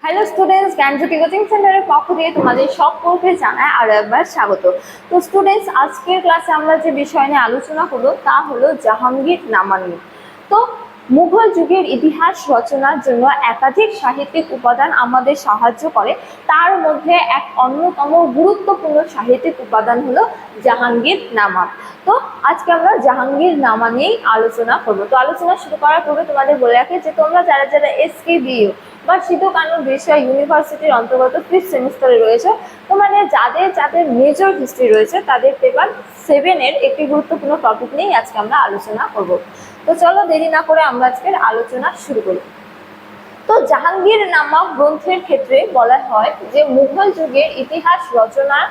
Hello students, জ্ঞানজ্যোতি coaching সেন্টারের পক্ষ থেকে তোমাদের সকলকে জানাই আরো একবার স্বাগত। তো স্টুডেন্টস, আজকের ক্লাসে আমরা যে বিষয় নিয়ে আলোচনা করব তা হলো জাহাঙ্গীরনামা নিয়ে। তো মুঘল যুগের ইতিহাস রচনার জন্য একাধিক সাহিত্যিক উপাদান আমাদের সাহায্য করে। তার মধ্যে এক অন্যতম গুরুত্বপূর্ণ সাহিত্যিক উপাদান হলো জাহাঙ্গীরনামা। তো আজকে আমরা জাহাঙ্গীরনামা নিয়েই আলোচনা করব। তো আলোচনা শুরু করার পূর্বে তোমাদের বলে রাখি যে তোমরা যারা যারা SKBU বা সিধু কানু বিরসা ইউনিভার্সিটির অন্তর্গত 5th সেমিস্টারে রয়েছে, তোমাদের যাদের যাদের মেজর হিস্ট্রি রয়েছে তাদের পেপার 7-এর একটি গুরুত্বপূর্ণ টপিক নিয়ে আজকে আমরা আলোচনা করব। তো চলো দেরি না করে আমরা আজকের আলোচনা শুরু করি। তো জাহাঙ্গীরনামা গ্রন্থের ক্ষেত্রে বলা হয় যে মুঘল যুগের ইতিহাস রচনার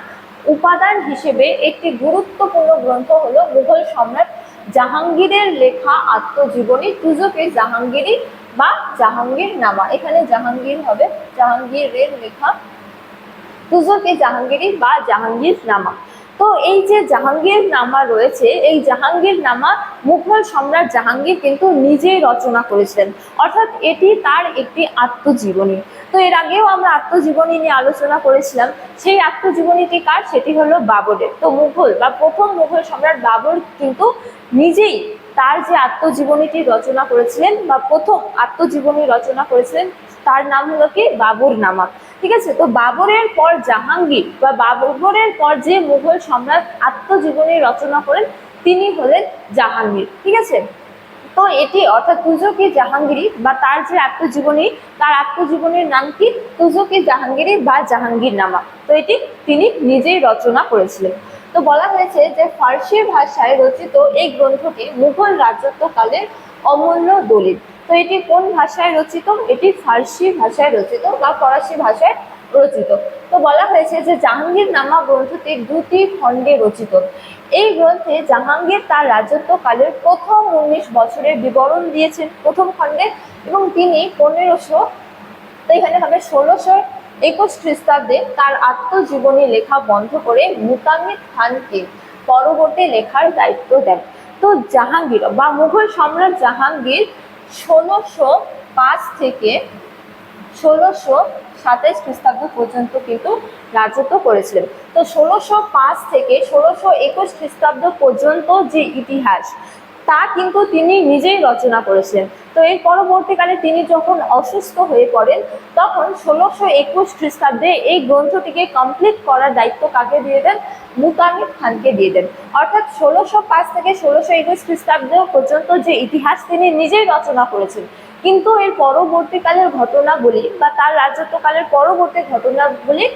উপাদান হিসেবে একটি গুরুত্বপূর্ণ গ্রন্থ হলো মুঘল সম্রাট জাহাঙ্গীরের লেখা আত্মজীবনী তুজুক-ই জাহাঙ্গীরি বা জাহাঙ্গীরনামা। এখানে জাহাঙ্গীর হবে, জাহাঙ্গীরের লেখা তুজুক-ই জাহাঙ্গীরি বা জাহাঙ্গীরনামা। তো এই যে জাহাঙ্গীরনামা রয়েছে, এই জাহাঙ্গীরনামা মুঘল সম্রাট জাহাঙ্গীর কিন্তু নিজেই রচনা করেছিলেন, অর্থাৎ এটি তার একটি আত্মজীবনী। তো এর আগেও আমরা আত্মজীবনী নিয়ে আলোচনা করেছিলাম। সেই আত্মজীবনীটি কার? সেটি হলো বাবরের। তো মুঘল বা প্রথম মুঘল সম্রাট বাবর কিন্তু নিজেই তার যে আত্মজীবনীটি রচনা করেছিলেন বা প্রথম আত্মজীবনী রচনা করেছিলেন তার নাম হলো কি বাবরনামা। ঠিক আছে। তো বাবরের পর জাহাঙ্গীর বা বাবরের পর যে মুঘল সম্রাট আত্মজীবনী রচনা করেন তিনি হলেন জাহাঙ্গীর। ঠিক আছে। তো এটি অর্থাৎ তুজুক-ই জাহাঙ্গীরি বা তার যে আত্মজীবনী, তার আত্মজীবনীর নাম কি? তুজুক-ই জাহাঙ্গীরি বা জাহাঙ্গীরনামা। তো এটি তিনি নিজেই রচনা করেছিলেন। তো বলা হয়েছে যে ফার্সি ভাষায় রচিত এই গ্রন্থটি মুঘল রাজত্বকালের অমূল্য দলিল। তো এটি কোন ভাষায় রচিত? এটি ফার্সি ভাষায় রচিত বা ফরাসি ভাষায় রচিত। তো বলা হয়েছে যে জাহাঙ্গীরনামা গ্রন্থটি 2টি খণ্ডে রচিত। এই গ্রন্থে জাহাঙ্গীর তার রাজত্বকালের প্রথম 19 বছরের বিবরণ দিয়েছেন প্রথম খণ্ডে, এবং তিনি 1500, তো এখানে হবে 1621 খ্রিস্টাব্দে তার আত্মজীবনী লেখা বন্ধ করে মুতামিদ খানকে পরবর্তী লেখার দায়িত্ব দেন। তো জাহাঙ্গীর বা মুঘল সম্রাট জাহাঙ্গীর 1605 থেকে 1627 খ্রিস্টাব্দ পর্যন্ত কিন্তু রাজত্ব করেছিলেন। তো 1605 থেকে 1621 খ্রিস্টাব্দ পর্যন্ত যে ইতিহাস তা কিন্তু তিনি নিজেই রচনা করেছিলেন। তো এর পরবর্তীকালে তিনি যখন অসুস্থ হয়ে পড়েন তখন 1621 খ্রিস্টাব্দে এই গ্রন্থটিকে কমপ্লিট করার দায়িত্ব কাকে দিয়ে দেন? মুতামিদ খানকে দিয়ে দেন। অর্থাৎ 1605 থেকে 1621 খ্রিস্টাব্দ পর্যন্ত যে ইতিহাস তিনি নিজেই রচনা করেছেন, কিন্তু এর পরবর্তীকালের ঘটনাবলী বা তার রাজত্বকালের পরবর্তী ঘটনাবলী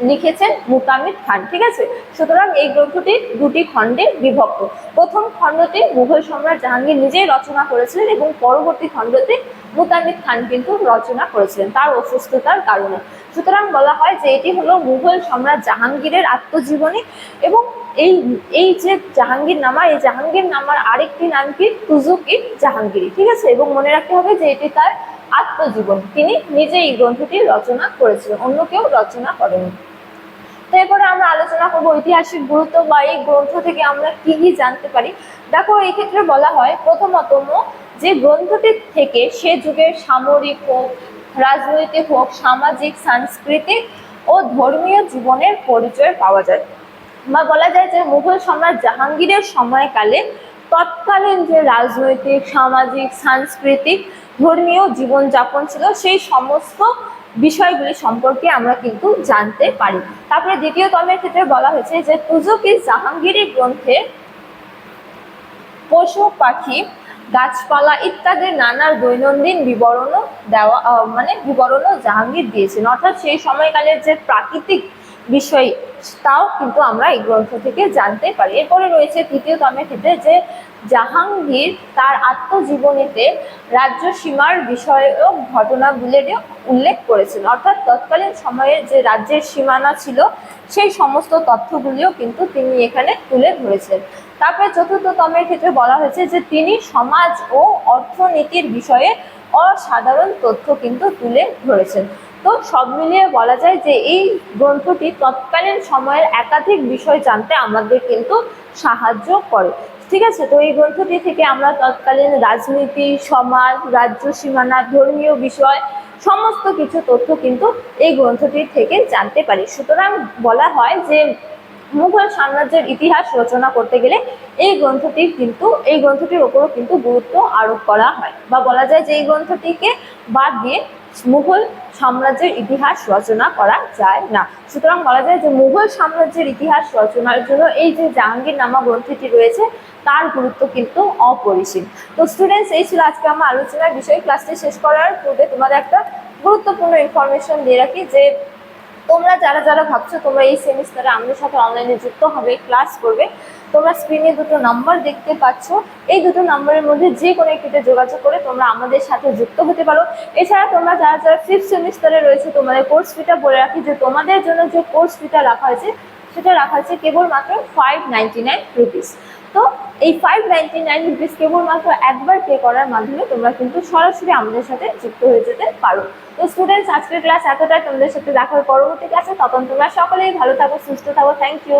লিখেছেন মুতামিদ খান। ঠিক আছে। সুতরাং এই গ্রন্থটি 2টি খণ্ডে বিভক্ত। প্রথম খণ্ডটি মুঘল সম্রাট জাহাঙ্গীর নিজেই রচনা করেছিলেন এবং পরবর্তী খণ্ডটি মুতামিদ খান কিন্তু রচনা করেছিলেন তার অসুস্থতার কারণে। সুতরাং বলা হয় যে এটি হলো মুঘল সম্রাট জাহাঙ্গীরের আত্মজীবনী। এবং এই যে জাহাঙ্গীরনামা, এই জাহাঙ্গীরনামার আরেকটি নাম কি? তুজুক-ই জাহাঙ্গীরি। ঠিক আছে। এবং মনে রাখতে হবে যে এটি তার আত্মজীবন, তিনি নিজে এই গ্রন্থটি রচনা করেছিলেন, অন্য কেউ রচনা করেনি। তো এরপরে আমরা আলোচনা করবো ঐতিহাসিক গুরুত্ব বা এই গ্রন্থ থেকে আমরা কি কি জানতে পারি। দেখো, এই ক্ষেত্রে বলা হয় প্রথমতম যে গ্রন্থটি থেকে সে যুগের সামরিক হোক, রাজনৈতিক হোক, সামাজিক, সাংস্কৃতিক ও ধর্মীয় জীবনের পরিচয় পাওয়া যায়। বা বলা যায় যে মুঘল সম্রাট জাহাঙ্গীরের সময়কালে তৎকালীন যে রাজনৈতিক, সামাজিক, সাংস্কৃতিক, ধর্মীয় জীবনযাপন ছিল সেই সমস্ত বিষয়গুলি সম্পর্কে আমরা কিন্তু জানতে পারি। তারপরে দ্বিতীয় তমের ক্ষেত্রে বলা হয়েছে যে তুজুক-ই জাহাঙ্গীরি গ্রন্থে পশু পাখি, গাছপালা ইত্যাদি নানা দৈনন্দিন বিবরণও দেওয়া, বিবরণও জাহাঙ্গীর দিয়েছেন। অর্থাৎ সেই সময়কালের যে প্রাকৃতিক বিষয় তাও কিন্তু আমরা এই গ্রন্থ থেকে জানতে পারি। এরপরে রয়েছে তৃতীয় তমের ক্ষেত্রে যে জাহাঙ্গীর তার আত্মজীবনীতে রাজ্য সীমার বিষয়ক ঘটনাগুলির উল্লেখ করেছেন। অর্থাৎ তৎকালীন সময়ে যে রাজ্যের সীমানা ছিল সেই সমস্ত তথ্যগুলিও কিন্তু তিনি এখানে তুলে ধরেছেন। তারপরে চতুর্থ তমের ক্ষেত্রে বলা হয়েছে যে তিনি সমাজ ও অর্থনীতির বিষয়ে অসাধারণ তথ্য কিন্তু তুলে ধরেছেন। তো সব মিলিয়ে বলা যায় যে এই গ্রন্থটি তৎকালীন সময়ের একাধিক বিষয় জানতে আমাদের কিন্তু সাহায্য করে। ঠিক আছে। তো এই গ্রন্থটি থেকে আমরা তৎকালীন রাজনীতি, সমাজ, রাজ্য সীমানা, ধর্মীয় বিষয় সমস্ত কিছু তথ্য কিন্তু এই গ্রন্থটি থেকে জানতে পারি। সুতরাং বলা হয় যে মুঘল সাম্রাজ্যের ইতিহাস রচনা করতে গেলে এই গ্রন্থটির ওপরও কিন্তু গুরুত্ব আরোপ করা হয়, বা বলা যায় যে এই গ্রন্থটিকে বাদ দিয়ে মুঘল সাম্রাজ্যের ইতিহাস রচনা করা যায় না। সুতরাং বলা যায় যে মুঘল সাম্রাজ্যের ইতিহাস রচনার জন্য এই যে জাহাঙ্গীরনামা গ্রন্থটি রয়েছে তার গুরুত্ব কিন্তু অপরিসীম। তো স্টুডেন্টস, এই ছিল আজকে আমার আলোচনার বিষয়। ক্লাসটি শেষ করার পূর্বে তোমাদের একটা গুরুত্বপূর্ণ ইনফরমেশন দিয়ে রাখি যে তোমরা যারা যারা ভাবছো তোমরা এই সেমিস্টারে আমাদের সাথে অনলাইনে যুক্ত হবে, ক্লাস করবে, তোমরা স্ক্রিনে দুটো নাম্বার দেখতে পাচ্ছ। এই দুটো নাম্বারের মধ্যে যে কোনো একটিতে যোগাযোগ করে তোমরা আমাদের সাথে যুক্ত হতে পারো। এছাড়া তোমরা যারা যারা 5th সেমিস্টারে রয়েছে তোমাদের কোর্স ফিটা বলে রাখি যে তোমাদের জন্য যে কোর্স ফিটা রাখা হয়েছে সেটা রাখা হয়েছে কেবলমাত্র 599 রুপিস। তো এই 599 রুপিস কেবলমাত্র একবার পে করার মাধ্যমে তোমরা কিন্তু সরাসরি আমাদের সাথে যুক্ত হয়ে যেতে পারো। তো স্টুডেন্টস, আজকের ক্লাস এতটাই। তোমাদের সাথে দেখা হবে পরবর্তী ক্লাসে। তখন তোমরা সকলেই ভালো থাকো, সুস্থ থাকো। Thank you.